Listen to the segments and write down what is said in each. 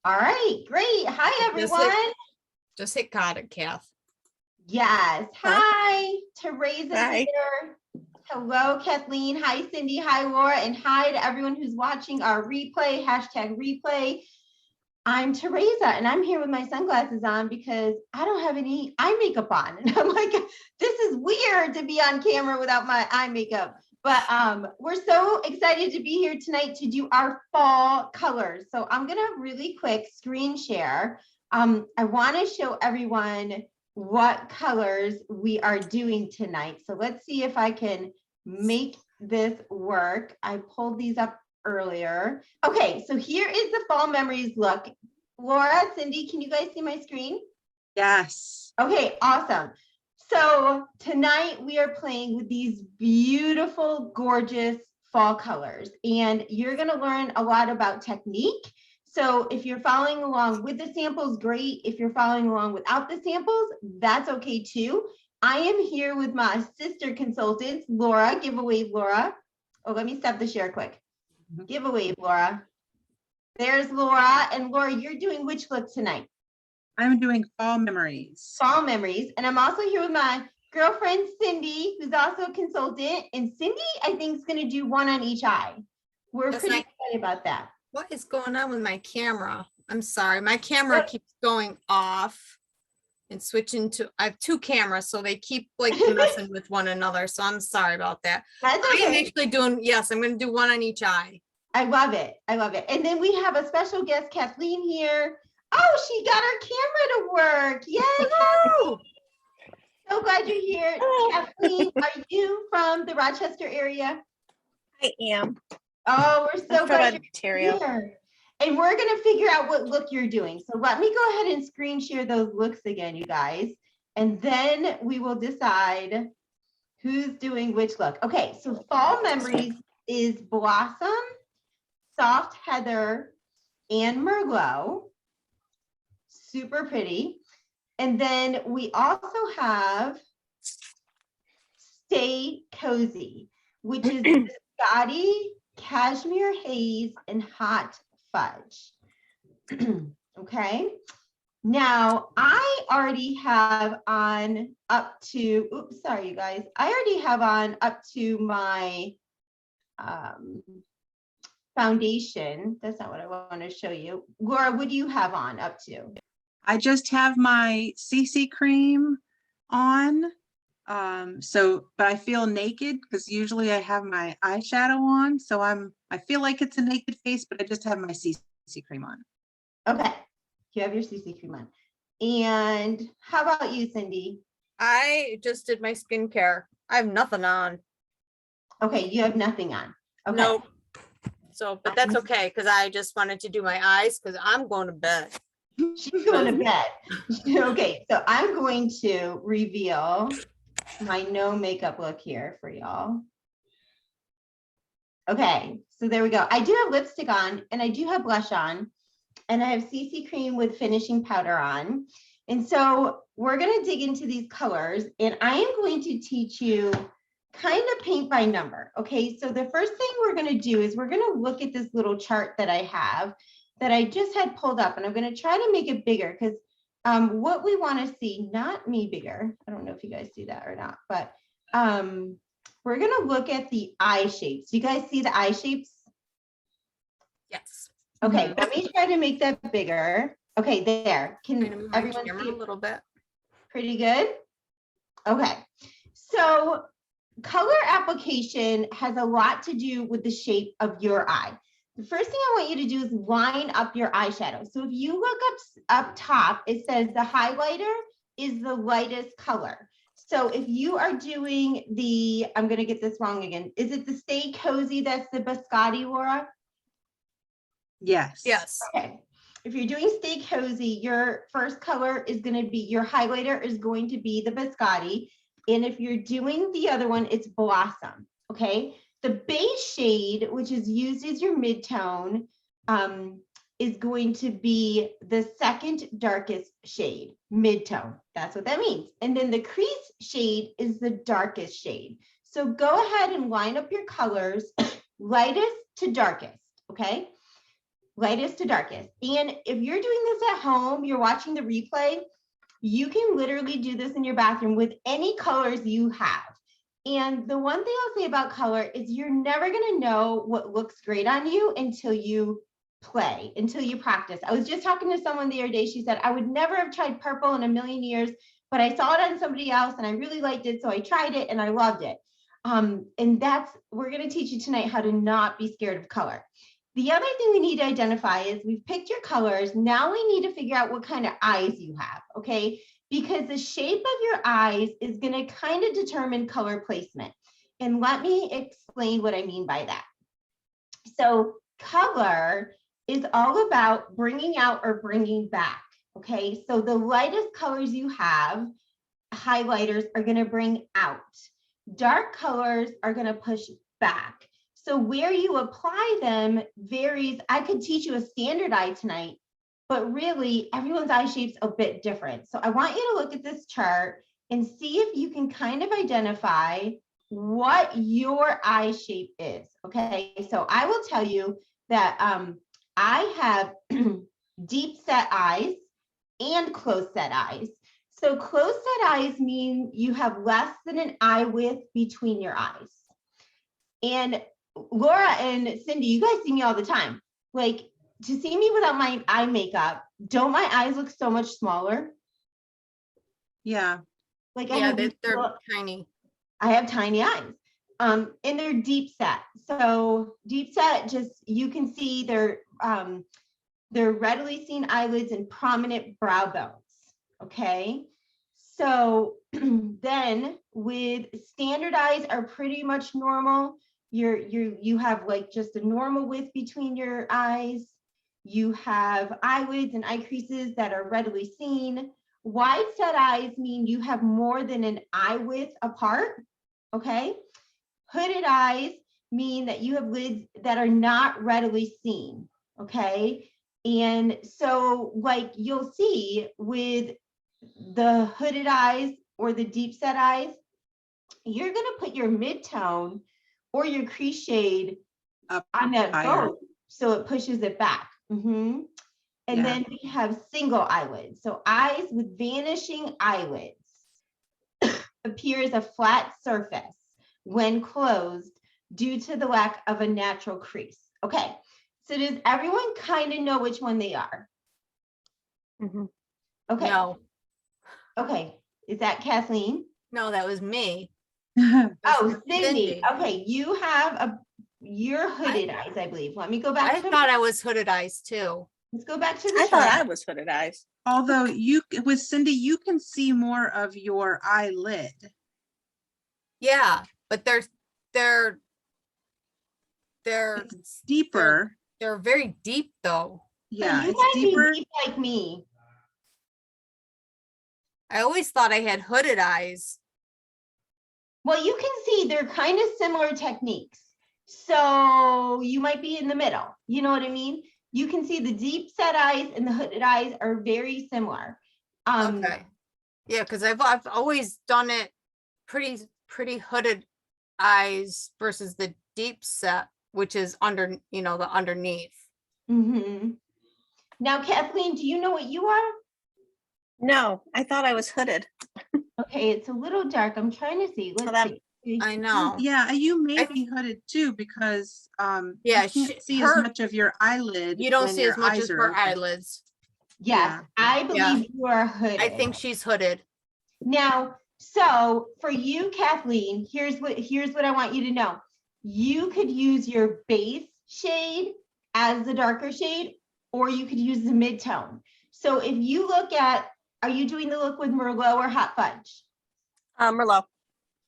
All right, great. Hi, everyone. Just hit got it, Kath. Yes. Hi, Teresa's Hi. here. Hello, Kathleen. Hi, Cindy. Hi, Laura. And hi to everyone who's watching our replay, #replay. I'm Teresa, and I'm here with my sunglasses on because I don't have any eye makeup on. And I'm like, this is weird to be on camera without my eye makeup. But we're so excited to be here tonight to do our fall colors. So I'm gonna really quick screen share. I wanna show everyone what colors we are doing tonight. So let's see if I can make this work. I pulled these up earlier. Okay, so here is the fall memories look. Laura, Cindy, can you guys see my screen? Yes. Okay, awesome. So tonight we are playing with these beautiful, gorgeous fall colors, and you're going to learn a lot about technique. So if you're following along with the samples, great. If you're following along without the samples, that's okay too. I am here with my sister consultants, Laura. Give a wave, Laura. Oh, let me stop the share quick. Give a wave, Laura. There's Laura. And Laura, you're doing which look tonight? I'm doing fall memories. Fall memories. And I'm also here with my girlfriend, Cindy, who's also a consultant. And Cindy, I think, is going to do one on each eye. We're pretty excited about that. What is going on with my camera? I'm sorry. My camera keeps going off and switching to, I have two cameras, so they keep like messing with one another. So I'm sorry about that. That's okay. I am actually doing, yes, I'm going to do one on each eye. I love it. I love it. And then we have a special guest, Kathleen, here. Oh, she got her camera to work. Yay, Kathleen. So glad you're here. Kathleen, are you from the Rochester area? I am. Oh, we're so glad Ontario. you're here. And we're going to figure out what look you're doing. So let me go ahead and screen share those looks again, you guys. And then we will decide who's doing which look. Okay, so Fall Memories is Blossom, Soft Heather, and Merlot. Super pretty. And then we also have Stay Cozy, which is Biscotti, Cashmere Haze, and Hot Fudge. Okay. Now I already have on up to, oops, sorry, you guys. I already have on up to my foundation. That's not what I want to show you. Laura, what do you have on up to? I just have my CC cream on. But I feel naked because usually I have my eyeshadow on. So I feel like it's a naked face, but I just have my CC cream on. Okay. You have your CC cream on. And how about you, Cindy? I just did my skincare. I have nothing on. Okay, you have nothing on. Okay. Nope. So, but that's okay because I just wanted to do my eyes because I'm going to bed. She's going to bed. Okay, so I'm going to reveal my no makeup look here for y'all. Okay, so there we go. I do have lipstick on and I do have blush on and I have CC cream with finishing powder on. And so we're going to dig into these colors and I am going to teach you kind of paint by number. Okay, so the first thing we're going to do is we're going to look at this little chart that I have that I just had pulled up, and I'm going to try to make it bigger because what we want to see, not me bigger. I don't know if you guys see that or not, but we're going to look at the eye shapes. You guys see the eye shapes? Yes. Okay, let me try to make that bigger. Okay, there. Can everyone see a little bit? Pretty good. Okay, so color application has a lot to do with the shape of your eye. The first thing I want you to do is line up your eyeshadow. So if you look up top, it says the highlighter is the lightest color. So if you are doing the, I'm going to get this wrong again. Is it the Stay Cozy? That's the Biscotti, Laura? Yes. Yes. Okay. If you're doing Stay Cozy, your first color is going to be, your highlighter is going to be the Biscotti. And if you're doing the other one, it's Blossom. Okay. The base shade, which is used as your mid-tone, is going to be the second darkest shade, mid-tone. That's what that means. And then the crease shade is the darkest shade. So go ahead and line up your colors, lightest to darkest, okay? lightest to darkest. And if you're doing this at home, you're watching the replay, you can literally do this in your bathroom with any colors you have. And the one thing I'll say about color is you're never gonna know what looks great on you until you play, until you practice. I was just talking to someone the other day, she said, I would never have tried purple in a million years, but I saw it on somebody else and I really liked it, so I tried it and I loved it. And we're gonna teach you tonight how to not be scared of color. The other thing we need to identify is we've picked your colors. Now we need to figure out what kind of eyes you have, okay? Because the shape of your eyes is going to kind of determine color placement. And let me explain what I mean by that. So color is all about bringing out or bringing back, okay? So the lightest colors you have, highlighters, are going to bring out. Dark colors are going to push back. So where you apply them varies. I could teach you a standard eye tonight, but really everyone's eye shape's a bit different. So I want you to look at this chart and see if you can kind of identify what your eye shape is, okay? So I will tell you that I have deep set eyes and close set eyes. So close set eyes mean you have less than an eye width between your eyes. And Laura and Cindy, you guys see me all the time. Like, to see me without my eye makeup, don't my eyes look so much smaller? Yeah. Like, Yeah, they're tiny. I have tiny eyes. And they're deep set. So deep set, just you can see they're readily seen eyelids and prominent brow bones. Okay. So then with standard eyes are pretty much normal. You have like just a normal width between your eyes. You have eyelids and eye creases that are readily seen. Wide set eyes mean you have more than an eye width apart. Okay. Hooded eyes mean that you have lids that are not readily seen. Okay. And so like you'll see with the hooded eyes or the deep set eyes, you're going to put your mid-tone or your crease shade Up on that higher. boat so it pushes it back. And Yeah. then we have single eyelids. So eyes with vanishing eyelids appear as a flat surface when closed due to the lack of a natural crease. Okay, so does everyone kind of know which one they are? Okay. No, Okay, is that Kathleen? no, that was me. Oh, Cindy. Cindy. Okay, you have your hooded eyes, I believe. Let me go back I to thought I was hooded eyes too. let's go back to the I thought I chart. was hooded eyes. Although with Cindy, you can see more of your eyelid. Yeah, but they're It's deeper. they're very deep though. So Yeah, you it's might be deeper. deep like me. I always thought I had hooded eyes. Well, you can see they're kind of similar techniques. So you might be in the middle. You know what I mean? You can see the deep set eyes and the hooded eyes are very similar. Okay. Yeah, because I've always done it pretty hooded eyes versus the deep set, which is under, the underneath. Mhm. Now, Kathleen, do you know what you are? No, I thought I was hooded. Okay, it's a little dark. I'm trying to see. Let's that- see. I know. Yeah, you may I- be hooded too because Yeah, you can't see her- as much of your eyelid. You don't when see your as much eyes as are her open. eyelids. Yes, I believe you are hooded. I think she's hooded. Now, so for you, Kathleen, here's what I want you to know. You could use your base shade as the darker shade, or you could use the mid-tone. So if you look at, are you doing the look with Merlot or Hot Fudge? Merlot.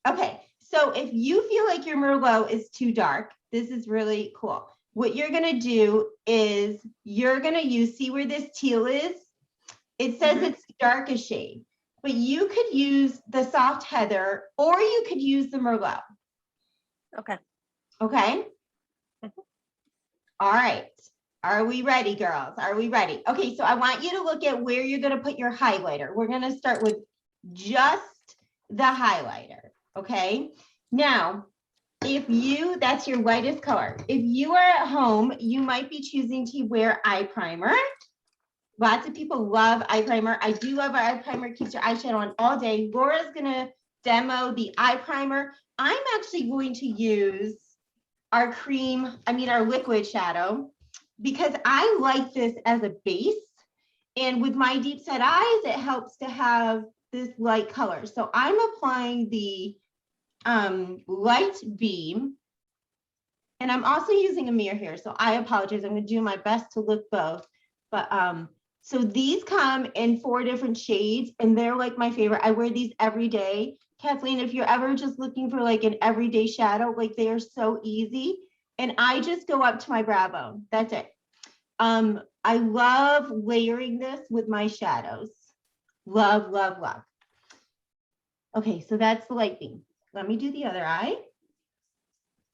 Okay, so if you feel like your Merlot is too dark, this is really cool. What you're gonna do is you're gonna use, see where this teal is? It says it's the darkest shade, but you could use the soft heather or you could use the Merlot, Okay. okay? All right, are we ready, girls? Are we ready? Okay, so I want you to look at where you're gonna put your highlighter. We're gonna start with just the highlighter, okay? Now, that's your lightest color. If you are at home, you might be choosing to wear eye primer. Lots of people love eye primer. I do love our eye primer. Keeps your eyeshadow on all day. Laura's gonna demo the eye primer. I'm actually going to use our our liquid shadow, because I like this as a base. And with my deep set eyes, it helps to have this light color. So I'm applying the light beam. And I'm also using a mirror here. So I apologize. I'm gonna do my best to look both. But so these come in 4 different shades and they're like my favorite. I wear these every day. Kathleen, if you're ever just looking for like an everyday shadow, like they are so easy. And I just go up to my brow bone. That's it. I love layering this with my shadows. Love, love, love. Okay, so that's the light beam. Let me do the other eye.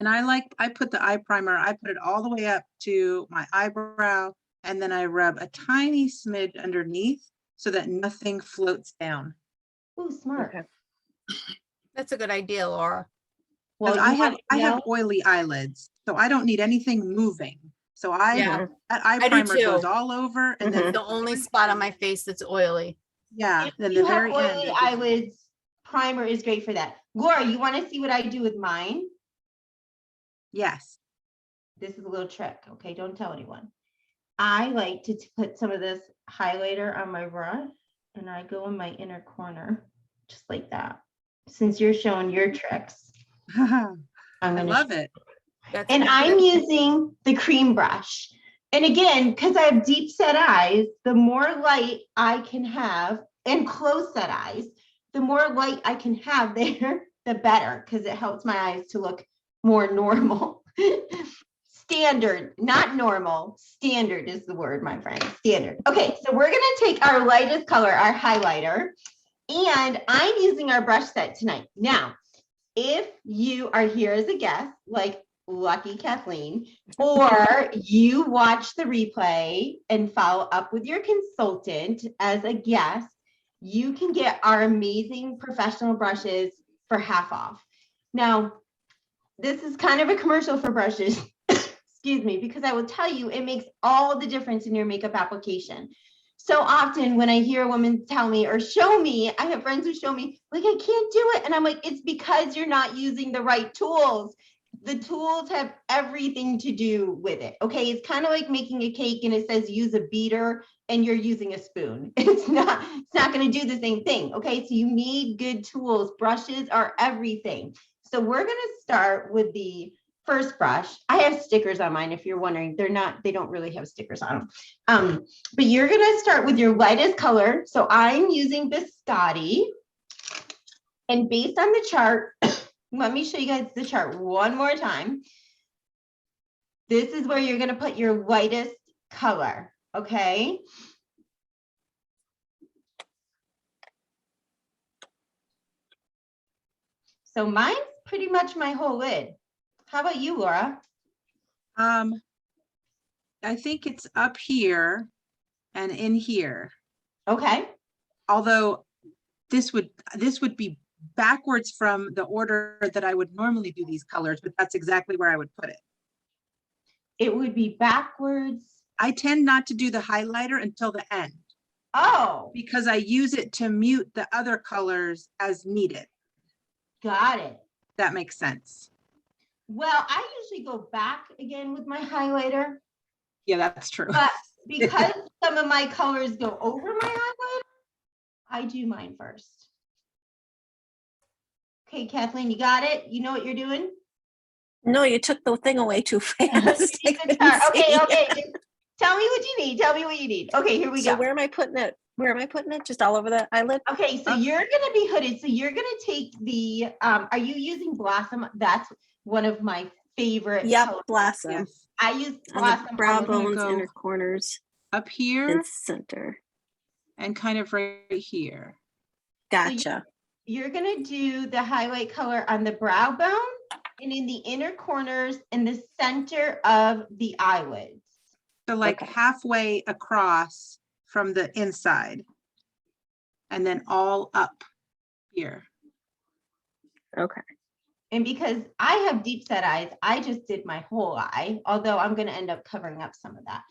And I put the eye primer, I put it all the way up to my eyebrow, and then I rub a tiny smidge underneath so that nothing floats down. Oh, smart. Okay. That's a good idea, Laura. Because Well, I you have want to know- oily eyelids, so I don't need anything moving. So Yeah. that eye I do primer goes too. all over, and Mhm. then The only spot on my face that's oily. yeah, If then you the have very end. oily I just- eyelids, primer is great for that. Laura, you want to see what I do with mine? Yes. This is a little trick, okay? Don't tell anyone. I like to put some of this highlighter on my brush and I go in my inner corner, just like that. Since you're showing your tricks, I'm I gonna love it. That's And good. I'm using the cream brush. And again, because I have deep set eyes, the more light I can have, and close set eyes, the more light I can have there, the better, because it helps my eyes to look more normal. Standard, not normal. Standard is the word, my friend. Standard. Okay, so we're gonna take our lightest color, our highlighter, and I'm using our brush set tonight. Now, if you are here as a guest, like lucky Kathleen, or you watch the replay and follow up with your consultant as a guest, you can get our amazing professional brushes for half off. Now, this is kind of a commercial for brushes, excuse me, because I will tell you, it makes all the difference in your makeup application. So often when I hear a woman tell me or show me, I have friends who show me, like, I can't do it. And I'm like, it's because you're not using the right tools. The tools have everything to do with it. Okay. It's kind of like making a cake and it says use a beater and you're using a spoon. It's not going to do the same thing. Okay. So you need good tools. Brushes are everything. So we're going to start with the first brush. I have stickers on mine. If you're wondering, they don't really have stickers on them. But you're going to start with your lightest color. So I'm using Biscotti. And based on the chart, let me show you guys the chart one more time. This is where you're going to put your lightest color. Okay. So mine's pretty much my whole lid. How about you, Laura? I think it's up here and in here. Okay. Although this would be backwards from the order that I would normally do these colors, but that's exactly where I would put it. It would be backwards. I tend not to do the highlighter until the end Oh, because I use it to mute the other colors as needed. got it. That makes sense. Well, I usually go back again with my highlighter, Yeah, that's true. but because some of my colors go over my highlighter, I do mine first. Okay, Kathleen, you got it? You know what you're doing? No, you took the thing away too fast. I couldn't Okay, see. okay. Just tell me what you need. Tell me what you need. Okay, here we So go. where am I putting it? Where am I putting it? Just all over the eyelid? Okay, so you're gonna be hooded. So you're gonna take the, are you using Blossom? That's one of my favorite Yep, colors. blossom. Yes. I use On Blossom. the brow all the time. bones, go inner corners, Up here and center. and kind of right here. Gotcha. You're gonna do the highlight color on the brow bone and in the inner corners in the center of the eyelids. So like Okay. halfway across from the inside and then all up here. Okay. And because I have deep set eyes, I just did my whole eye, although I'm gonna end up covering up some of that.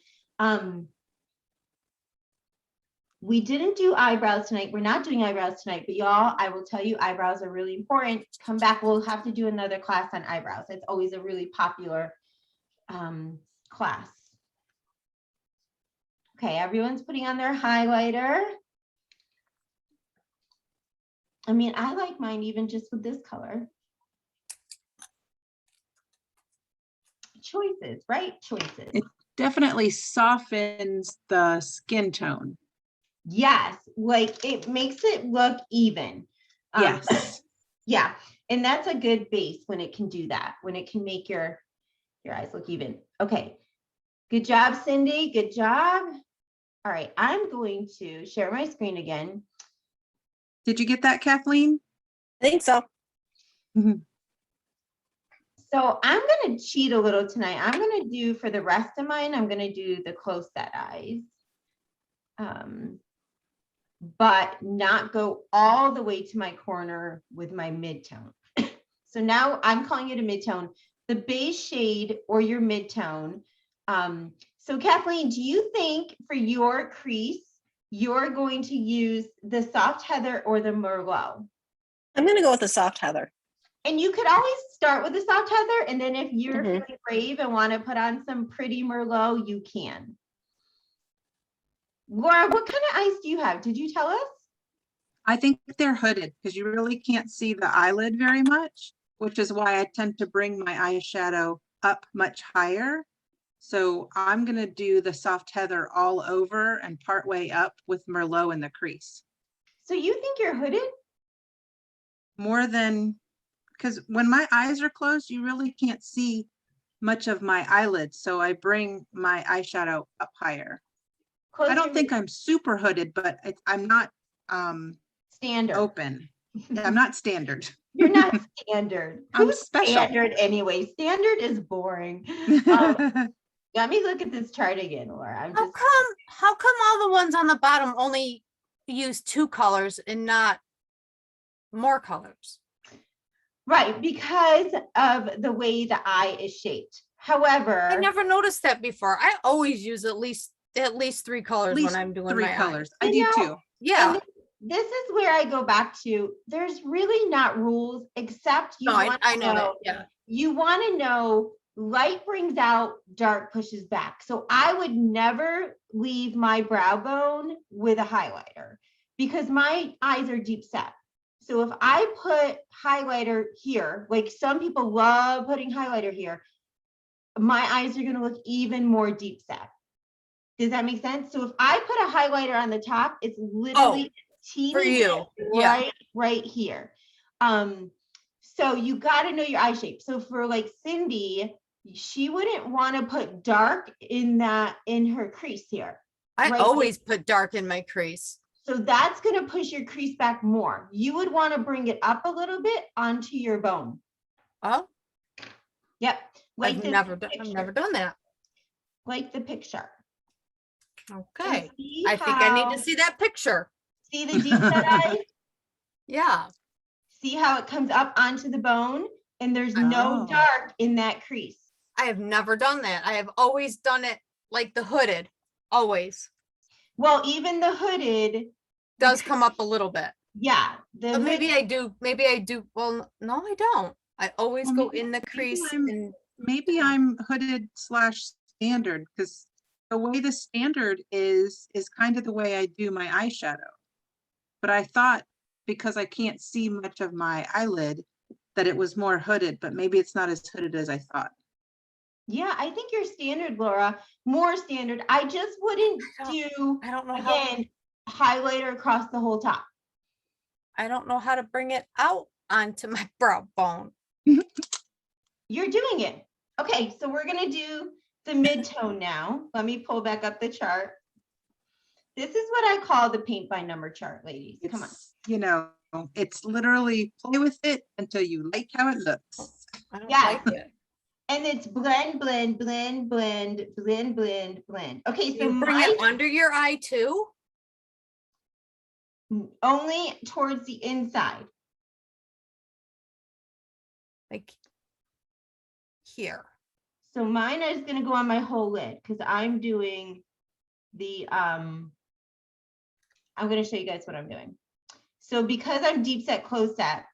We didn't do eyebrows tonight. We're not doing eyebrows tonight, but y'all, I will tell you, eyebrows are really important. Come back, we'll have to do another class on eyebrows. It's always a really popular class. Okay, everyone's putting on their highlighter. I mean, I like mine even just with this color. Choices, right? Choices. It definitely softens the skin tone. Yes, like it makes it look even. Yes. Yeah, and that's a good base when it can do that, when it can make your eyes look even. Okay, good job, Cindy, good job. All right, I'm going to share my screen again. Did you get that, Kathleen? I think so. So I'm gonna cheat a little tonight. I'm gonna do, for the rest of mine, I'm gonna do the close set eyes. But not go all the way to my corner with my midtone. So now I'm calling it a midtone, the base shade or your midtone. So Kathleen, do you think for your crease, you're going to use the soft heather or the Merlot? I'm gonna go with the soft heather. And you could always start with the soft heather, and then if you're Mhm. feeling brave and want to put on some pretty Merlot, you can. Laura, what kind of eyes do you have? Did you tell us? I think they're hooded because you really can't see the eyelid very much, which is why I tend to bring my eyeshadow up much higher. So I'm gonna do the soft heather all over and partway up with Merlot in the crease. So you think you're hooded? More than, because when my eyes are closed, you really can't see much of my eyelids. So I bring my eyeshadow up higher. Close I don't your think I'm super hooded, but I'm not standard. open. Yeah, I'm not standard. You're not standard. I'm Who's special. standard anyway? Standard is boring. Let me look at this chart again, Laura. How come all the ones on the bottom only use 2 colors and not more colors? Right, because of the way the eye is shaped. However, I never noticed that before. I always use at least 3 colors At when least I'm doing 3 my eye. colors. I You do know, too. Yeah. and this is where I go back to, there's really not rules, except you No, want I to know that. know, Yeah. you want to know light brings out, dark pushes back. So I would never leave my brow bone with a highlighter because my eyes are deep set. So if I put highlighter here, like some people love putting highlighter here, my eyes are going to look even more deep set. Does that make sense? So if I put a highlighter on the top, it's literally teeny for you. bit Yeah. right here. So you got to know your eye shape. So for like Cindy, she wouldn't want to put dark in her crease here. I right? always put dark in my crease. So that's going to push your crease back more. You would want to bring it up a little bit onto your bone. Oh, Yep. Like I've this never picture. done that. Like the picture. Okay. See I think I need how- to see that picture. See the deep set eyes? Yeah. See how it comes up onto the bone and there's no Oh. dark in that crease. I have never done that. I have always done it like the hooded. Always. Well, even the hooded, Does come up a little bit. yeah. The But maybe hood- I do. Well, no, I don't. I always Well, go in the crease and Maybe I'm hooded / standard because the way the standard is kind of the way I do my eyeshadow. But I thought because I can't see much of my eyelid that it was more hooded, but maybe it's not as hooded as I thought. yeah, I think you're standard, Laura. More standard. I just wouldn't do, I don't know how again, highlighter across the whole top. I don't know how to bring it out onto my brow bone. You're doing it. Okay, so we're gonna do the midtone now. Let me pull back up the chart. This is what I call the paint by number chart, ladies. Come on. It's literally play with it until you like how it looks. I don't Yeah. like it. And it's blend, blend, blend, blend, blend, blend, blend. Okay, so You bring it under your eye too? only towards the inside. like here. So mine is gonna go on my whole lid because I'm doing the, I'm gonna show you guys what I'm doing. So because I'm deep set, close set,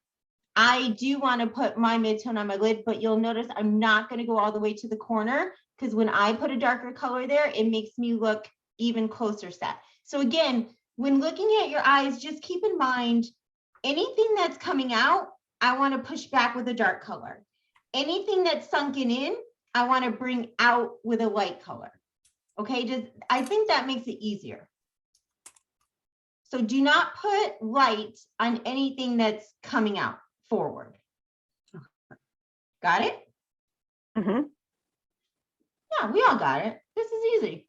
I do want to put my midtone on my lid, but you'll notice I'm not gonna go all the way to the corner because when I put a darker color there, it makes me look even closer set. So again, when looking at your eyes, just keep in mind, anything that's coming out, I want to push back with a dark color. Anything that's sunken in, I want to bring out with a light color. Okay, I think that makes it easier. So do not put light on anything that's coming out forward. Got it? hmm Yeah, we all got it. This is easy.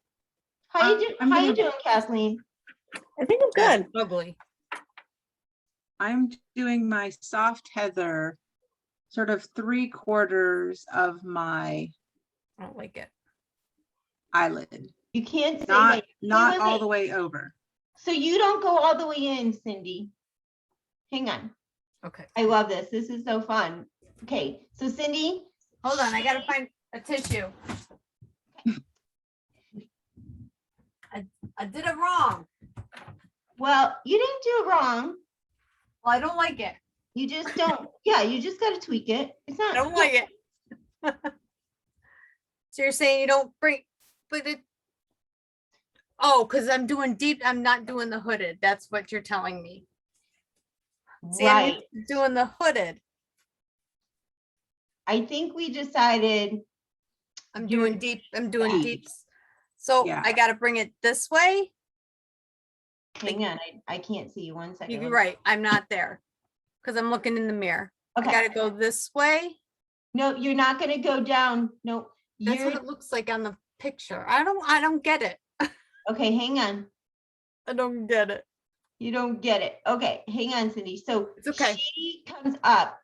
How you I'm How you gonna- doing, Kathleen? I think I'm good. Ugly. I'm doing my soft heather, sort of 3/4 of my I don't like it. eyelid, You can't say not, that. not wait, all wait. the way over. So you don't go all the way in, Cindy. Hang on. Okay, I love this. This is so fun. Okay, so Cindy, hold on, I gotta find a tissue. I did it wrong. well, you didn't do it wrong. Well, I don't like it. You just don't, yeah, you just gotta tweak it. It's I not. don't like it. So you're saying you don't bring, but it. Oh, because I'm doing deep, I'm not doing the hooded. That's what you're telling me. See, I'm Right. doing the hooded. I think we decided, I'm You're doing deep, I'm doing deep. deeps. So Yeah. I gotta bring it this way. hang on, I can't see you 1 second. You're Let me- right, I'm not there. Because I'm looking in the mirror. I Okay, gotta go this way. no, you're not gonna go down. No, That's what you're, it looks like on the picture. I don't get it. okay, hang on. I don't get it. You don't get it. Okay, hang on, Cindy. So It's okay. she comes up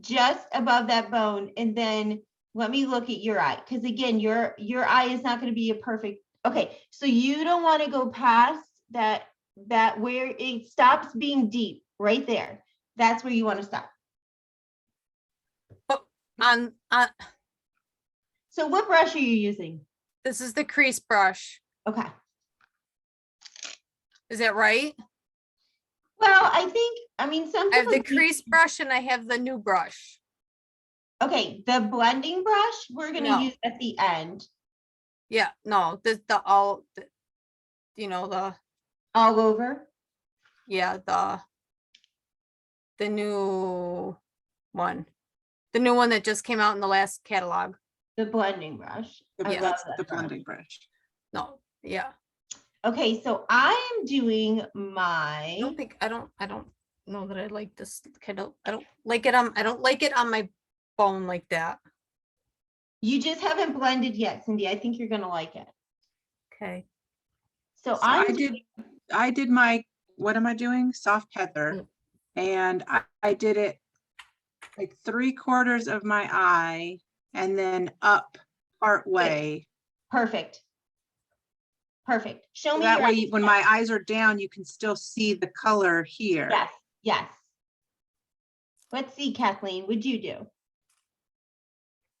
just above that bone, and then let me look at your eye, because again, your eye is not going to be a perfect. Okay, so you don't want to go past that where it stops being deep, right there. That's where you want to stop. On So what brush are you using? this is the crease brush. Okay. Is that right? Well, I mean, some I have the people do- crease brush and I have the new brush. Okay, the blending brush we're going to No. use at the end, Yeah, no, the all, you know, all over. yeah, the new one. The new one that just came out in the last catalog. The blending brush. The- I love That's that the brush. blending brush. No, yeah. Okay, so I am doing I my, don't think, I don't know that I like this. I don't like it I don't like it on my bone like that. you just haven't blended yet, Cindy. I think you're gonna like it. Okay. So So I'm, I did my, what am I doing? Soft heather. And I did it like 3/4 of my eye and then up part way. perfect. Perfect. Show So me that your way, eyes. when my eyes are down, you can still see the color here. Yes, yes. Let's see, Kathleen, what'd you do?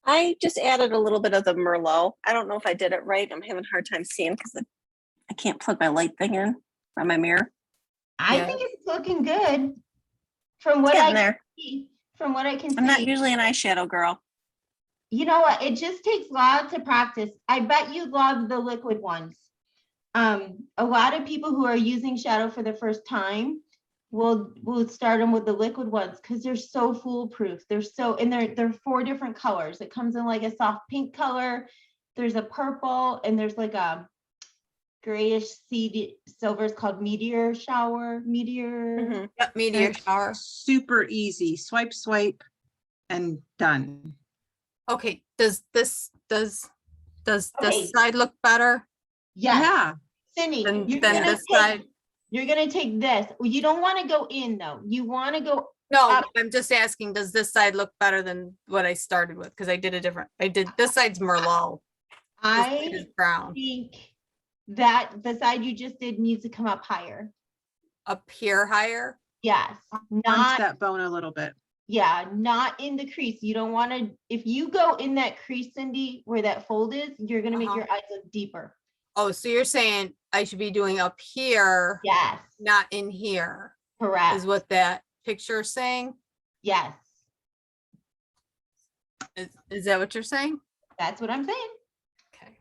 I just added a little bit of the Merlot. I don't know if I did it right. I'm having a hard time seeing because I can't plug my light thing in on my mirror. I Yeah. think it's looking good. From what Getting I there. can see, from what I can I'm not see, usually an eyeshadow girl. you know what? It just takes lots of practice. I bet you love the liquid ones. A lot of people who are using shadow for the first time will start them with the liquid ones because they're so foolproof. And they're 4 different colors. It comes in like a soft pink color. There's a purple and there's like a grayish seed silver. It's called meteor. Mhm. Yep, meteor It's shower. super easy. Swipe, swipe, and done. Okay, does this Okay. side look better Yes, Yeah, Cindy, than you're than gonna this side? you're gonna take this. You don't want to go in though. You want to go. No, up. I'm just asking, does this side look better than what I started with? Because I did this side's Merlot. This side is I brown. think that the side you just did needs to come up higher. Up here higher. Yes, punch not that bone a little bit. Yeah, not in the crease. You don't want to, if you go in that crease, Cindy, where that fold is, you're gonna make Uh-huh. your eyes look deeper. Oh, so you're saying I should be doing up here, Yes, not in here, correct. is what that picture is saying? Yes, Is that what you're saying? that's what I'm saying. Okay.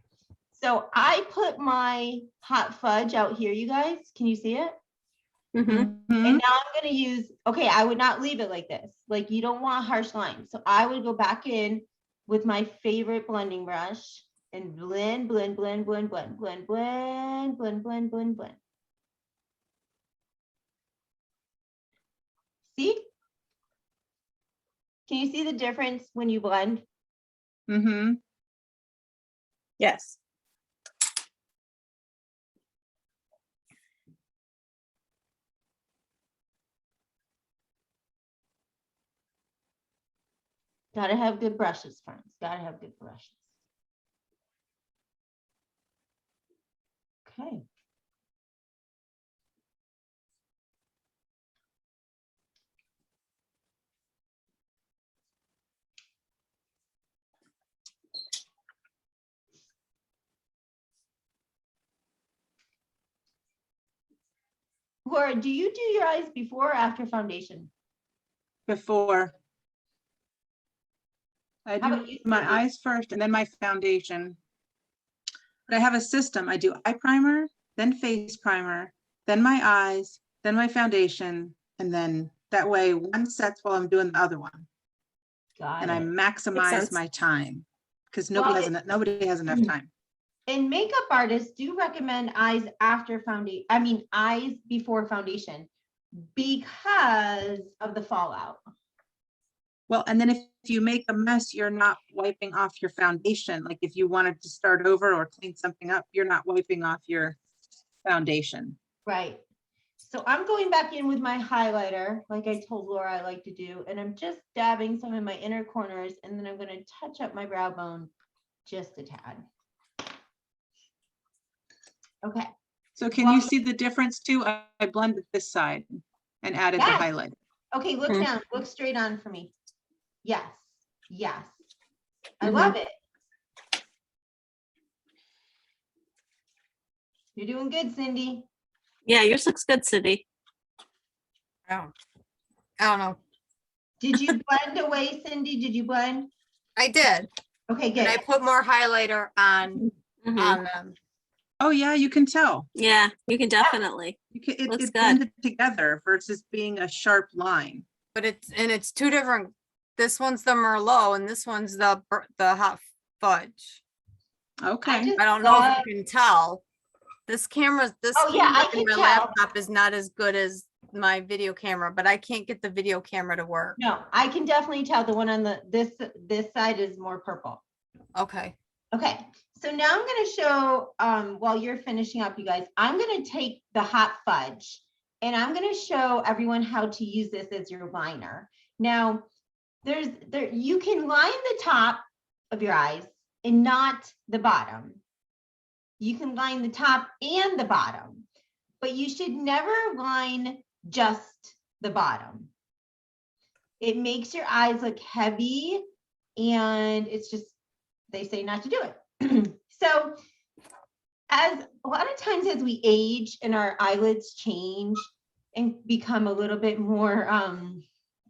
So I put my hot fudge out here, you guys. Can you see it? Mhm. Mhm. And now I'm gonna use, okay, I would not leave it like this. Like you don't want harsh lines. So I would go back in with my favorite blending brush and blend, blend, blend, blend, blend, blend, blend, blend, blend, blend, blend. See? Can you see the difference when you blend? Mhm. Yes. Gotta have good brushes, friends. Gotta have good brushes. Okay. Laura, do you do your eyes before or after foundation? Before. I How do about you, my Cindy? eyes first and then my foundation. But I have a system. I do eye primer, then face primer, then my eyes, then my foundation, and then that way one sets while I'm doing the other one. Got And I it. maximize sense. my time because Well, nobody has enough time. And makeup artists do recommend eyes after foundation, I mean, eyes before foundation because of the fallout. Well, and then if you make a mess, you're not wiping off your foundation. Like if you wanted to start over or clean something up, you're not wiping off your foundation. Right. So I'm going back in with my highlighter, like I told Laura I like to do, and I'm just dabbing some in my inner corners, and then I'm going to touch up my brow bone just a tad. Okay. So can you see the difference too? I blended this side and added the Yes. highlight. Okay, look Mhm. down, look straight on for me. Yes, yes. I Mhm. love it. You're doing good, Cindy. Yeah, yours looks good, Cindy. Oh, I don't know. Did you blend away, Cindy? Did you blend? I did, Okay, and I good. put more highlighter on Mhm. them. Oh yeah, you can tell. Yeah, you can definitely. It Looks it good. blended together versus being a sharp line. But it's two different. This one's the Merlot and this one's the hot fudge. Okay. just I don't know if love- you can tell. This camera, Oh, yeah, I camera can in my tell. laptop is not as good as my video camera, but I can't get the video camera to work. No, I can definitely tell the one on this side is more purple. Okay. Okay, so now I'm gonna show, while you're finishing up, you guys, I'm gonna take the hot fudge and I'm gonna show everyone how to use this as your liner. Now, you can line the top of your eyes and not the bottom. You can line the top and the bottom, but you should never line just the bottom. It makes your eyes look heavy and it's just, they say not to do it. So as a lot of times as we age and our eyelids change and become a little bit more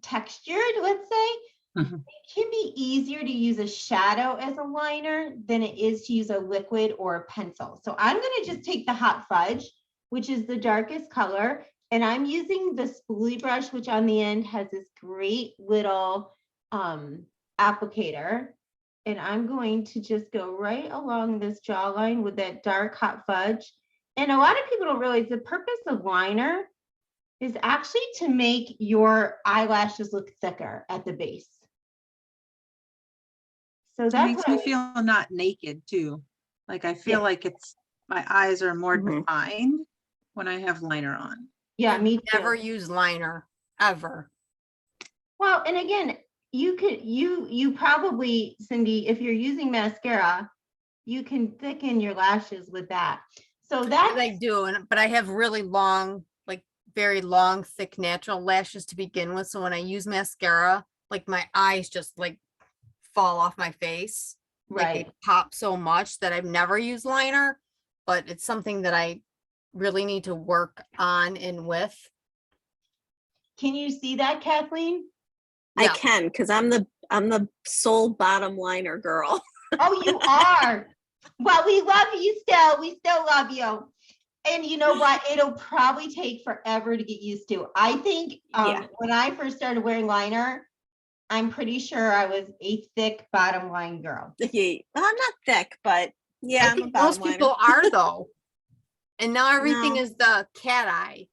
textured, let's say, Mhm. it can be easier to use a shadow as a liner than it is to use a liquid or a pencil. So I'm going to just take the hot fudge, which is the darkest color, and I'm using the spoolie brush, which on the end has this great little applicator. And I'm going to just go right along this jawline with that dark hot fudge. And a lot of people don't realize the purpose of liner is actually to make your eyelashes look thicker at the base. So It that's makes what me I, feel not naked too. Like I feel Yeah. like my eyes are more Mhm. defined when I have liner on. yeah, me too. Never use liner, ever. Well, and again, you probably, Cindy, if you're using mascara, you can thicken your lashes with that. So And that's, I do, but I have really long, like very long, thick, natural lashes to begin with. So when I use mascara, like my eyes just like fall off my face. Like Right. they pop so much that I've never used liner, but it's something that I really need to work on and with. Can you see that, Kathleen? I Yeah. can, because I'm the sole bottom liner girl. Oh, you are. Well, we love you still. We still love you. And you know what? It'll probably take forever to get used to. I think Yeah. when I first started wearing liner, I'm pretty sure I was a thick bottom line girl. Yeah. Well, I'm not thick, but yeah, I I'm a think bottom most liner. people are though. And now everything No. is the cat eye.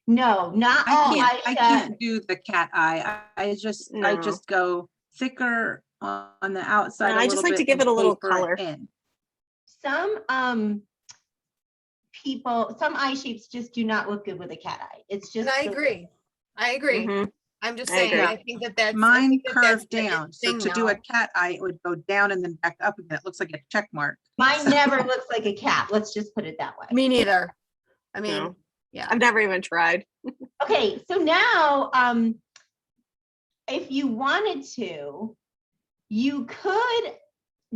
No, not all. I can't do the cat eye. I just No. go thicker on the outside. No, a I just little like to bit give and it a little taper color. in. Some people, some eye shapes just do not look good with a cat eye. It's just. And I the- agree. I agree. Mhm. I'm just I saying, agree. I think that that's. I Mine think that that's curved the in down. So thing to do a now. cat eye, it would go down and then back up again. It looks like a check mark. Mine never looks like a cat. Let's just put it that way. Me neither. I mean, No. yeah. I've never even tried. Okay, so now, if you wanted to, you could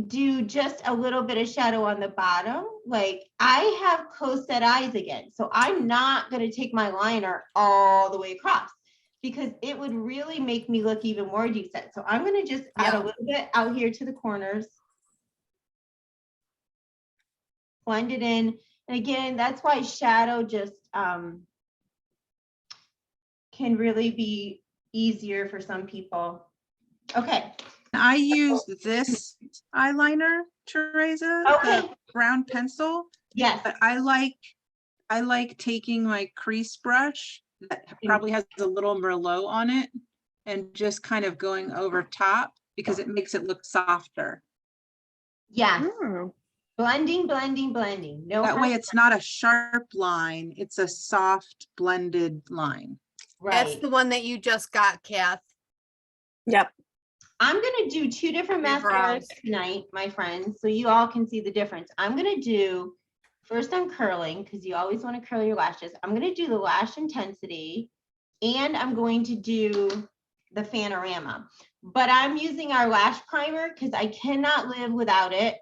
do just a little bit of shadow on the bottom. Like I have close set eyes again, so I'm not gonna take my liner all the way across because it would really make me look even more deep set. So I'm gonna just add a Yeah. little bit out here to the corners. Blend it in. And again, that's why shadow just can really be easier for some people. Okay. I use this eyeliner, Teresa, Okay. the brown pencil, Yes. but I like taking my crease brush that probably has a little Merlot on it and just kind of going over top because it makes it look softer. Yes. Mm. Blending, blending, blending. No. That way hard- it's not a sharp line, it's a soft blended line. That's Right. the one that you just got, Kath. Yep. I'm gonna do two different Three mascaras brows. tonight, my friends, so you all can see the difference. I'm gonna do, first I'm curling, because you always want to curl your lashes. I'm gonna do the lash intensity, and I'm going to do the Fanorama. But I'm using our lash primer because I cannot live without it.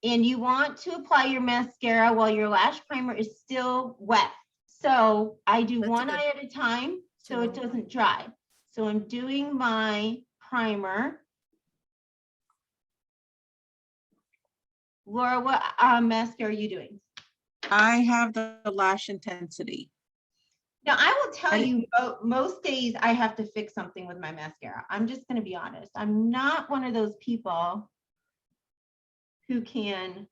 And you want to apply your mascara while your lash primer is still wet. So I do That's one good. eye at a time so it know. doesn't dry. So I'm doing my primer. Laura, what mascara are you doing? I have the lash intensity. Now, I will tell And- you, most days I have to fix something with my mascara. I'm just going to be honest. I'm not one of those people who can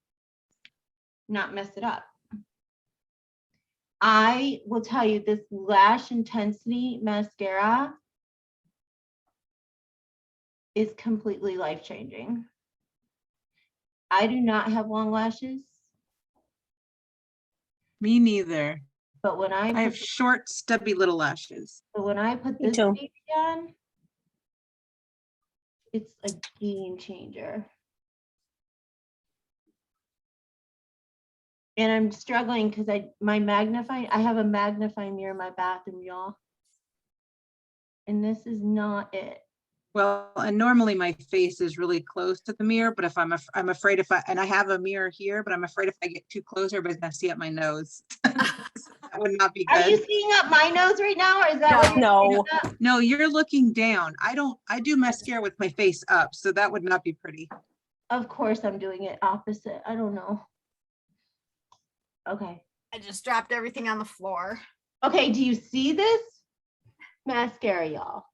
not mess it up. I will tell you this lash intensity mascara is completely life-changing. I do not have long lashes, Me neither. but when I have short, stubby little lashes. put Me this too. baby on, it's a game changer. And I'm struggling because I have a magnifying mirror in my bathroom, y'all. And this is not it. Well, and normally my face is really close to the mirror, but if I'm afraid and I have a mirror here, but I'm afraid if I get too close, everybody's gonna see up my nose. That would not be Are you good. seeing up my nose right now, or is that what you're No. seeing up? No, you're looking down. I do mascara with my face up, so that would not be pretty. Of course, I'm doing it opposite. I don't know. Okay. I just dropped everything on the floor. Okay, do you see this mascara, y'all?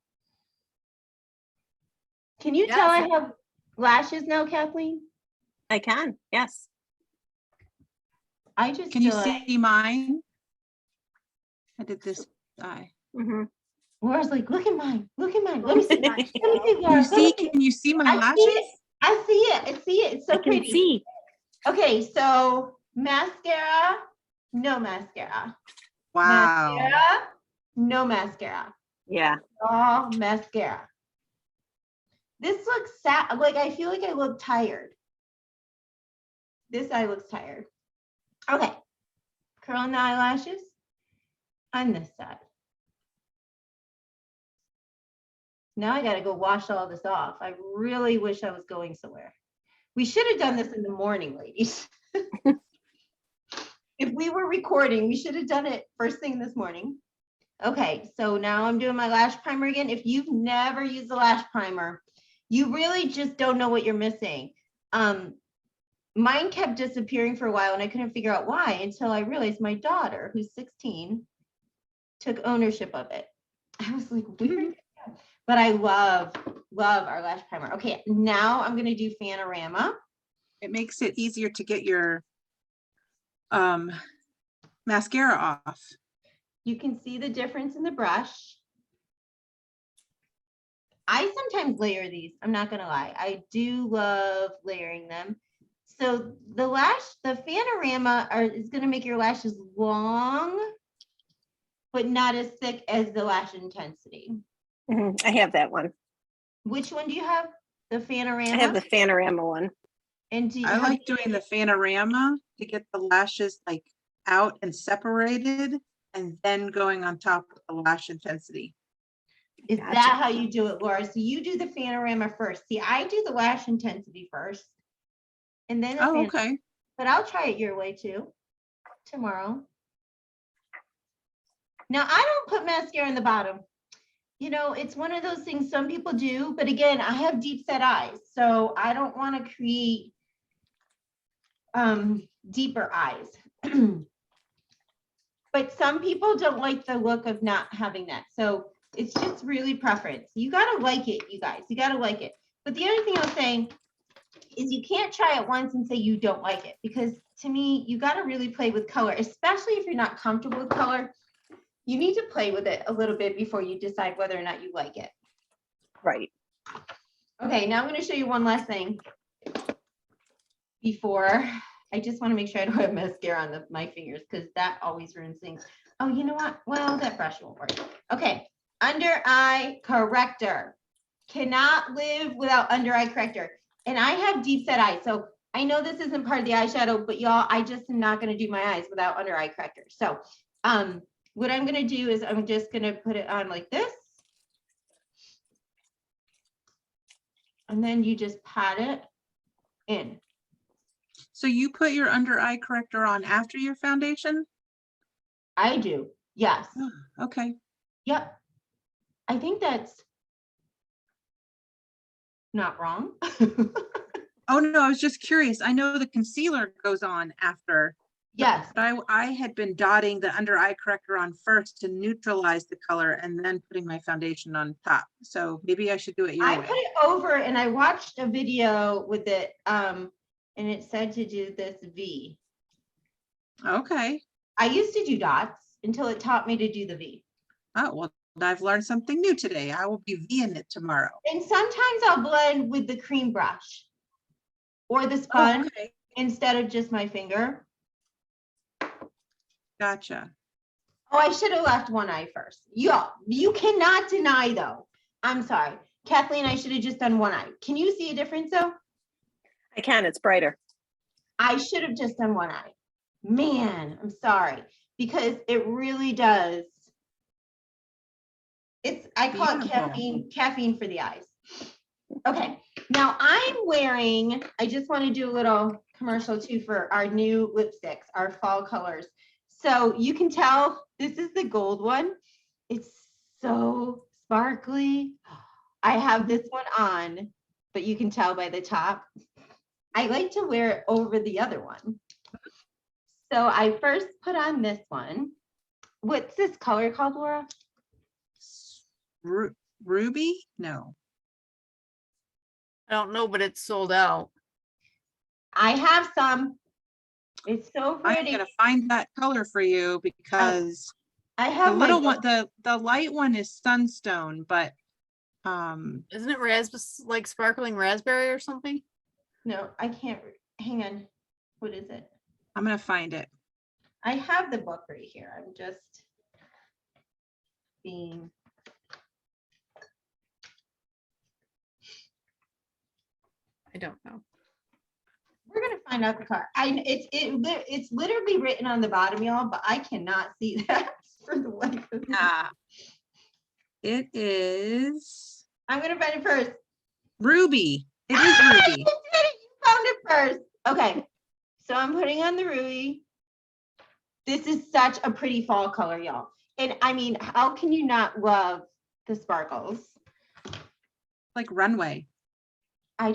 Can you tell I Yes. have lashes now, Kathleen? I can. Yes. I just Can you feel like see mine? I did this eye. Mm-hmm. Laura's like, look at mine, look at mine. Let me see mine. Let me see, Can Laura. you Let see, me see. can you see my I see lashes? it. I see it. I see it. It's so I can pretty. see. Okay, so mascara, no mascara. Wow. Mascara, no mascara. Yeah. All mascara. This looks sad. Like I feel like I look tired. This eye looks tired. Okay. Curling the eyelashes. on this side. Now I gotta go wash all this off. I really wish I was going somewhere. We should have done this in the morning, ladies. If we were recording, we should have done it first thing this morning. Okay, so now I'm doing my lash primer again. If you've never used the lash primer, you really just don't know what you're missing. Mine kept disappearing for a while and I couldn't figure out why until I realized my daughter, who's 16, took ownership of it. I was like, where did it go? But I love our lash primer. Okay, now I'm gonna do Fanorama. It makes it easier to get your mascara off. You can see the difference in the brush. I sometimes layer these, I'm not gonna lie. I do love layering them. So the Fanorama is gonna make your lashes long, but not as thick as the Lash Intensity. I have that one. Which one do you have? The Fanorama? I have the Fanorama one. And do you I have like doing the Fanorama to get the lashes like out and separated and then going on top of the Lash Intensity. Is Gotcha. that how you do it, Laura? So you do the Fanorama first. See, I do the Lash Intensity first. And then the Oh, Fan- okay. But I'll try it your way too, tomorrow. Now, I don't put mascara in the bottom. You know, it's one of those things some people do, but again, I have deep set eyes, so I don't want to create deeper eyes. But some people don't like the look of not having that. So it's just really preference. You got to like it, you guys. You got to like it. But the other thing I was saying is you can't try it once and say you don't like it, because to me, you got to really play with color, especially if you're not comfortable with color. You need to play with it a little bit before you decide whether or not you like it. Right. Okay, now I'm going to show you one last thing before. I just want to make sure I don't have mascara on my fingers because that always ruins things. Oh, you know what? Well, that brush won't work. Okay, under eye corrector. Cannot live without under eye corrector. And I have deep set eyes, so I know this isn't part of the eyeshadow, but y'all, I just am not going to do my eyes without under eye corrector. So what I'm going to do is I'm just going to put it on like this. And then you just pat it in. So you put your under eye corrector on after your foundation? I do. Yes. Oh, okay. Yep. I think that's not wrong. Oh, no, I was just curious. I know the concealer goes on after. Yes. But I had been dotting the under eye corrector on first to neutralize the color and then putting my foundation on top. So maybe I should do it your I way. put it over and I watched a video with it and it said to do this V. Okay. I used to do dots until it taught me to do the V. Oh, well, I've learned something new today. I will be V'ing it tomorrow. And sometimes I'll blend with the cream brush or the sponge Okay. instead of just my finger. Gotcha. Oh, I should have left one eye first. You cannot deny though. I'm sorry. Kathleen, I should have just done one eye. Can you see a difference though? I can, it's brighter. I should have just done one eye. Man, I'm sorry. Because it really does. I call it Beautiful. caffeine for the eyes. Okay, now I'm wearing, I just want to do a little commercial too for our new lipsticks, our fall colors. So you can tell this is the gold one. It's so sparkly. I have this one on, but you can tell by the top. I like to wear it over the other one. So I first put on this one. What's this color called, Laura? Ruby? No. I don't know, but it's sold out. I have some. It's so I'm pretty. gonna find that color for you because I the have my little one, the light one is Sunstone, but Isn't it like sparkling raspberry or something? No, I can't. Hang on. What is it? I'm gonna find it. I have the book right here. I'm just being. I don't know. We're gonna find out the color. It's literally written on the bottom, y'all, but I cannot see that. For the life of me. Yeah. It is I'm gonna find it first. Ruby. It is Ruby. You did it. You found it first. Okay. So I'm putting on the Ruby. This is such a pretty fall color, y'all. And I mean, how can you not love the sparkles? Like runway. I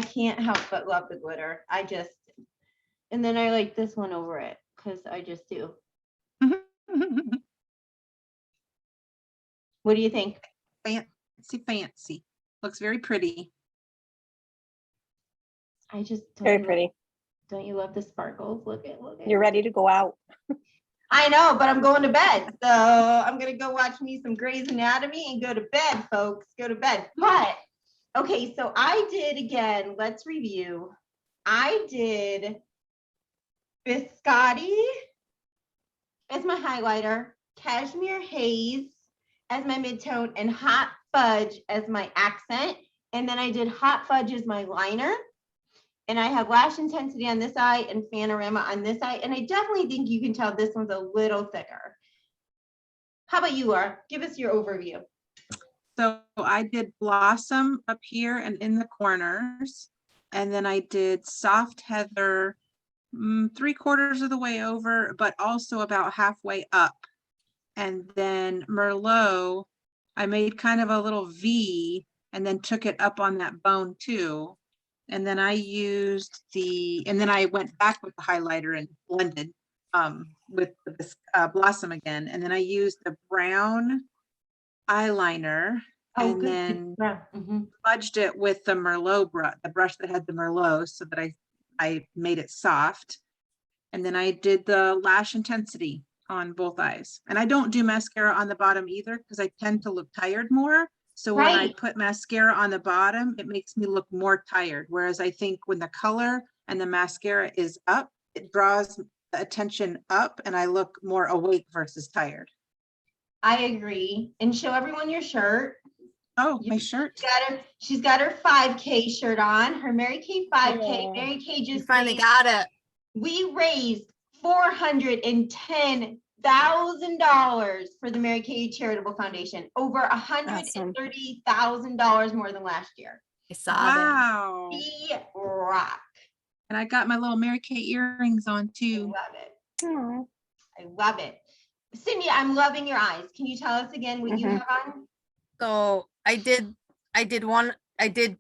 can't help but love the glitter. And then I like this one over it because I just do. What do you think? Fancy. Looks very pretty. I just don't Very you- pretty. Don't you love the sparkles? Look at. You're ready to go out. I know, but I'm going to bed. So I'm gonna go watch me some Grey's Anatomy and go to bed, folks. Go to bed. But okay, so I did again, let's review. I did Biscotti as my highlighter, Cashmere Haze as my midtone, and Hot Fudge as my accent. And then I did Hot Fudge as my liner. And I have Lash Intensity on this eye and Panorama on this eye. And I definitely think you can tell this one's a little thicker. How about you, Laura? Give us your overview. So I did Blossom up here and in the corners. And then I did Soft Heather 3/4 of the way over, but also about halfway up. And then Merlot, I made kind of a little V and then took it up on that bone too. And then I used and then I went back with the highlighter and blended with this Blossom again. And then I used the brown eyeliner and good. then Yeah. Mhm. fudged it with the Merlot brush, the brush that had the Merlot, so that I made it soft. And then I did the Lash Intensity on both eyes. And I don't do mascara on the bottom either because I tend to look tired more. So when I Right. put mascara on the bottom, it makes me look more tired. Whereas I think when the color and the mascara is up, it draws the attention up and I look more awake versus tired. I agree. And show everyone your shirt. Oh, my shirt. She's got her 5K shirt on, her Mary Kay 5K. Oh, Mary Kay You just finally raised- got it. we raised $410,000 for the Mary Kay Charitable Foundation, over $130,000 more than last year. I saw that. Wow. We rock. And I got my little Mary Kay earrings on I too. love it. Aw. I love it. Cindy, I'm loving your eyes. Can you tell us again what you Mhm. have on? So I did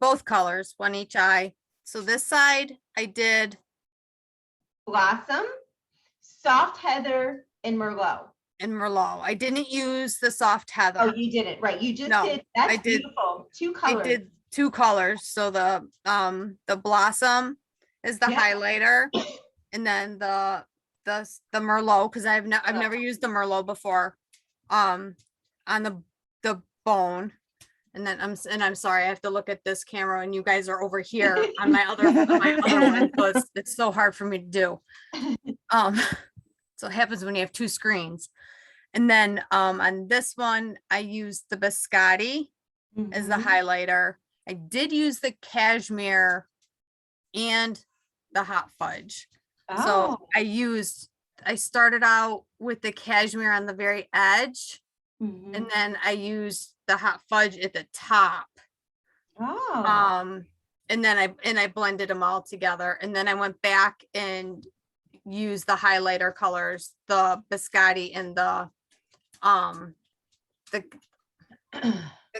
both colors, one each eye. So this side I did Blossom, Soft Heather, and Merlot. in Merlot. I didn't use the soft Oh, heather. you didn't, right? You just No, did. That's I did- beautiful. Two I colors. did two colors. So the Blossom is the Yeah. highlighter, and then the Merlot, because I've never used the Merlot before, on the bone. And then I'm sorry, I have to look at this camera and you guys are over here on my other one. So it's so hard for me to do. So it happens when you have two screens. And then on this one, I used the Biscotti as the Mhm. highlighter. I did use the Cashmere and the Hot Fudge. Oh, So I started out with the Cashmere on the very edge, mhm. and then I used the Hot Fudge at the top. Oh, And then I blended them all together, and then I went back and used the highlighter colors, the Biscotti and the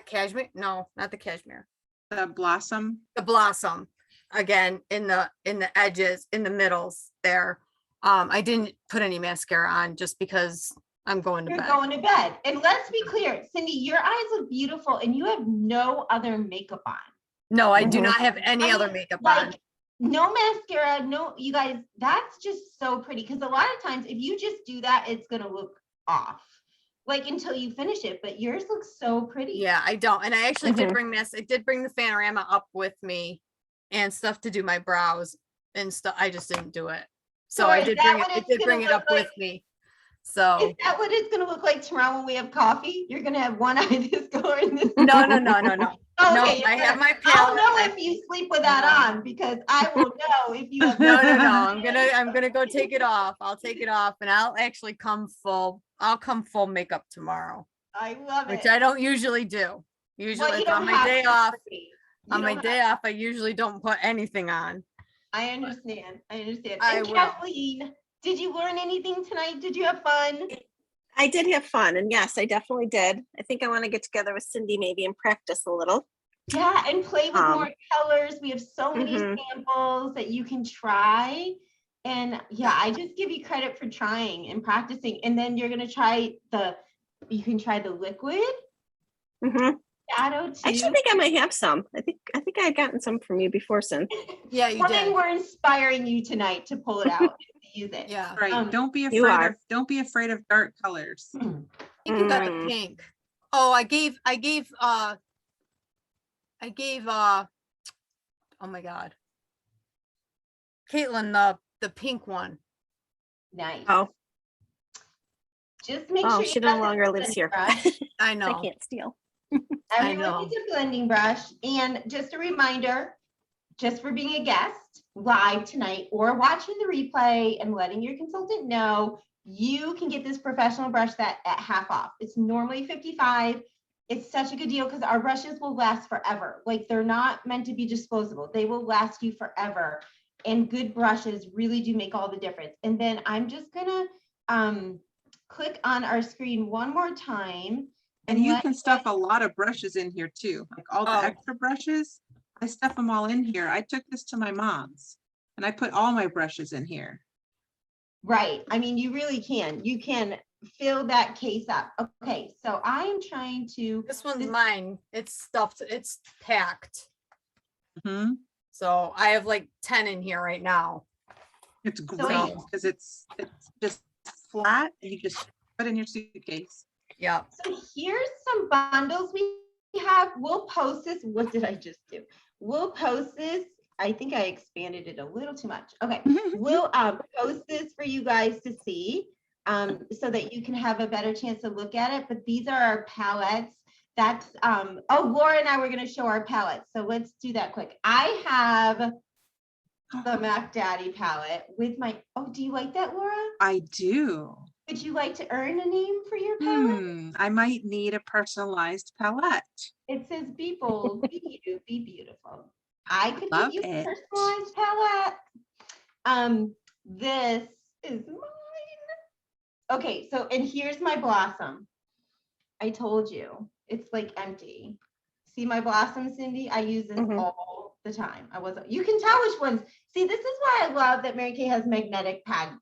Cashmere. No, not the Cashmere. The Blossom. The Blossom again in the edges, in the middles there. I didn't put any mascara on just because I'm going to you're bed. going to bed. And let's be clear, Cindy, your eyes look beautiful and you have no other makeup on. No, I do Mhm. not have any I other mean, makeup on. Like, no mascara, no, you guys, that's just so pretty. Because a lot of times if you just do that, it's gonna look off. Like until you finish it, but yours looks so pretty. Yeah, I don't. And I actually did Mhm. bring I did bring the Panorama up with me and stuff to do my brows and stuff. I just didn't do it. So So I is did that bring it. what I it's did gonna bring it look up with like? me. So, Is that what it's gonna look like tomorrow when we have coffee? You're gonna have one eye this color and this. no, no, no, no, no. No, Okay, I have my I'll palette. know I- if you sleep with that on because I will know if you have. No, no, no. I'm gonna go take it off. I'll take it off and I'll actually I'll come full makeup tomorrow, I love which it. I don't usually do. Usually Well, you it's on don't my have day to, off. Marie. On You my don't day have- off, I usually don't put anything on. I understand. I understand. I And will. Kathleen, did you learn anything tonight? Did you have fun? I did have fun, and yes, I definitely did. I think I want to get together with Cindy maybe and practice a little. Yeah, and play with more Um, colors. We have so many mhm. samples that you can try. And yeah, I just give you credit for trying and practicing. And then you're gonna try you can try the liquid Mhm. shadow I too. actually think I might have some. I think I had gotten some from you before, Sin. Yeah, you Mine did. were inspiring you tonight to pull it out and to use it. Yeah. Right, don't be you afraid are. of, don't be afraid of dark colors. I think you got the Mm. pink. Oh, I gave, oh my God. Caitlin, the pink one. Nice. Oh, Just make oh, sure she you no got the longer lives blending here. brush. I I know. can't steal. Everyone know. needs a blending brush. And just a reminder, just for being a guest live tonight or watching the replay and letting your consultant know, you can get this professional brush that at half off. It's normally 55. It's such a good deal because our brushes will last forever. Like they're not meant to be disposable. They will last you forever. And good brushes really do make all the difference. And then I'm just gonna click on our screen one more time. And you let can stuff a lot of brushes in here too, like all the Oh. extra brushes. I stuff them all in here. I took this to my mom's and I put all my brushes in here. Right. I mean, you really can. You can fill that case up. Okay, so I am trying to. This one's This- mine. It's stuffed, it's packed. Mhm. So I have like 10 in here right now. It's So great you- because it's just flat and you just put in your suitcase. Yeah. So here's some bundles we have. We'll post this. What did I just do? We'll post this. I think I expanded it a little too much. Okay, we'll post this for you guys to see so that you can have a better chance to look at it. But these are our palettes. That's oh, Laura and I were going to show our palettes. So let's do that quick. I have the Mac Daddy palette with my, oh, do you like that, Laura? I do. Would you like to earn a name for your palette? I might need a personalized palette. It says be bold, be you, be beautiful. I could Love give you a it. personalized palette. This is mine. Okay, so and here's my blossom. I told you, it's like empty. See my blossom, Cindy? I use this Mhm. all the time. You can tell which ones. See, this is why I love that Mary Kay has magnetic pad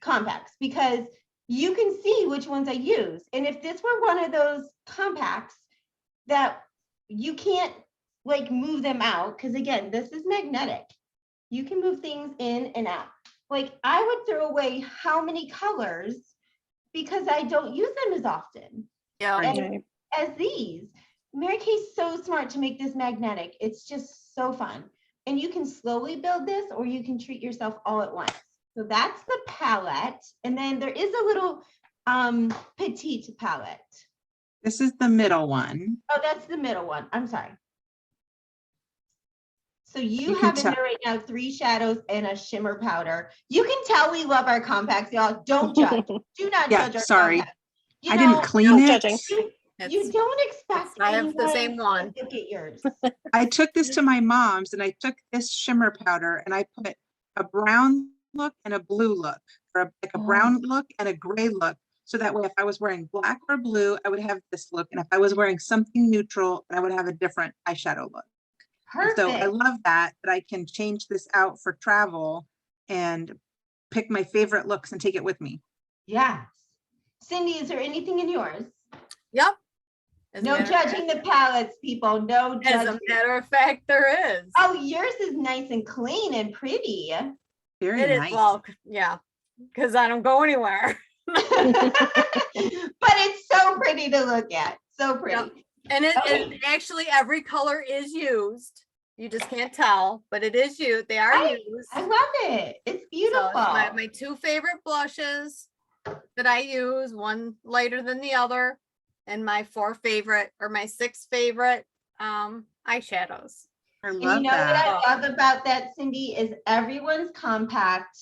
compacts because you can see which ones I use. And if this were one of those compacts that you can't like move them out, because again, this is magnetic. You can move things in and out. Like I would throw away how many colors because I don't use them as often Yeah. Right. and as these. Mary Kay's so smart to make this magnetic. It's just so fun. And you can slowly build this or you can treat yourself all at once. So that's the palette. And then there is a little petite palette. This is the middle one. Oh, that's the middle one. I'm sorry. So you You can have in tell- there right now 3 shadows and a shimmer powder. You can tell we love our compacts, y'all. Don't judge. Do not Yeah, judge our sorry. compacts. You I know, didn't clean no it. judging. You It's- don't expect I have the anyone same one. to look at yours. I took this to my mom's and I took this shimmer powder and I put a brown look and a blue look, or like a Oh. brown look and a gray look. So that way, if I was wearing black or blue, I would have this look. And if I was wearing something neutral, I would have a different eyeshadow look. And so I Perfect. love that I can change this out for travel and pick my favorite looks and take it with me. Yes. Cindy, is there anything in yours? Yep. As a No matter- judging the palettes, people. No As a judging. matter of fact, there is. Oh, yours is nice and clean and pretty. Very It is, nice. well, yeah, because I don't go anywhere. But it's so pretty to look at. So pretty. And Okay. it actually, every color is used. You just can't tell, but it is used. They are used. I love it. It's So beautiful. it's my 2 favorite blushes. that I use, one lighter than the other, and my 4 favorite or my 6 favorite eyeshadows. I And love you know that. what I love about that, Cindy, is everyone's compact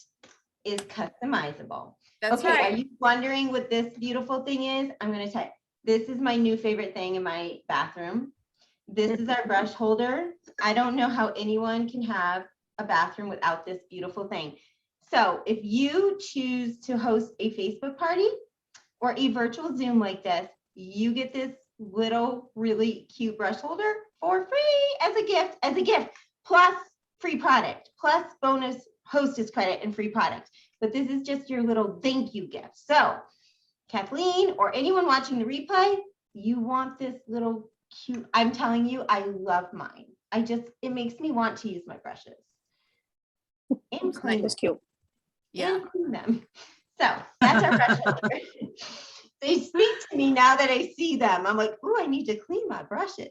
is customizable. That's Okay, are right. you wondering what this beautiful thing is? I'm gonna tell you. This is my new favorite thing in my bathroom. This is our brush holder. I don't know how anyone can have a bathroom without this beautiful thing. So if you choose to host a Facebook party or a virtual Zoom like this, you get this little really cute brush holder for free as a gift, plus free product, plus bonus hostess credit and free product. But this is just your little thank you gift. So Kathleen or anyone watching the replay, you want this little cute, I'm telling you, I love mine. It makes me want to use my brushes. And clean It's them, cute. Yeah. and clean them. So that's our brush holder. They speak to me now that I see them. I'm like, oh, I need to clean my brushes.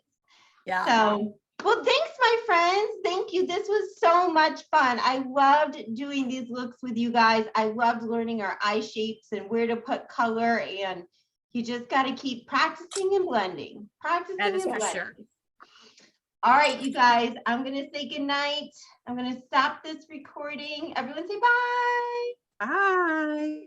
Yeah. So, well, thanks, my friends. Thank you. This was so much fun. I loved doing these looks with you guys. I loved learning our eye shapes and where to put color. And you just got to keep practicing and blending. Practicing That is and for blending. sure. All right, you guys, I'm going to say goodnight. I'm going to stop this recording. Everyone say bye. Bye.